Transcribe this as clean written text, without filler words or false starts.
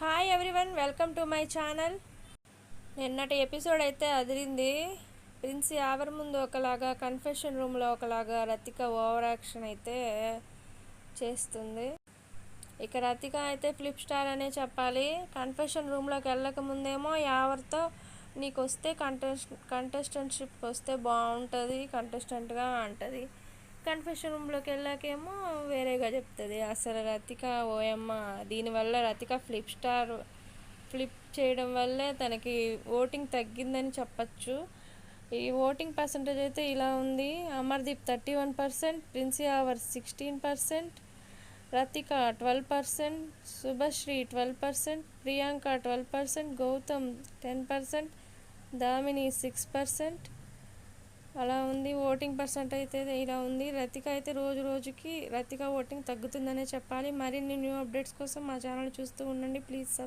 Hi everyone, welcome to my channel. నిన్నటి episode అయితే అదిరింది. Prince Yawar ముందు ఒకలాగా, కన్ఫెషన్ రూమ్లో ఒకలాగా రతిక ఓవర్ యాక్షన్ అయితే చేస్తుంది. ఇక రతిక అయితే ఫ్లిప్ స్టార్ అనే చెప్పాలి. కన్ఫెషన్ రూమ్లోకి వెళ్ళక ముందేమో యావర్తో నీకు వస్తే కంటెస్టెంట్షిప్ వస్తే బాగుంటుంది కంటెస్టెంట్గా అంటుంది. కన్ఫెషన్ రూమ్లోకి వెళ్ళాకేమో వేరేగా చెప్తుంది. అసలు రతిక ఓయమ్మ, దీనివల్ల రతిక ఫ్లిప్ చేయడం వల్లే తనకి ఓటింగ్ తగ్గిందని చెప్పచ్చు. ఈ ఓటింగ్ పర్సంటేజ్ అయితే ఇలా ఉంది: అమర్దీప్ 31%, ప్రిన్స్ యావర్ 16%, రతిక 12%, శుభశ్రీ 12%, ప్రియాంక 12%, గౌతమ్ 10%, దామిని 6%. అలా ఉంది ఓటింగ్ పర్సెంట్ అయితే ఇలా ఉంది. రతిక అయితే రోజు రోజుకి రతిక ఓటింగ్ తగ్గుతుందనే చెప్పాలి. మరిన్ని న్యూ అప్డేట్స్ కోసం మా ఛానల్ చూస్తూ ఉండండి. ప్లీజ్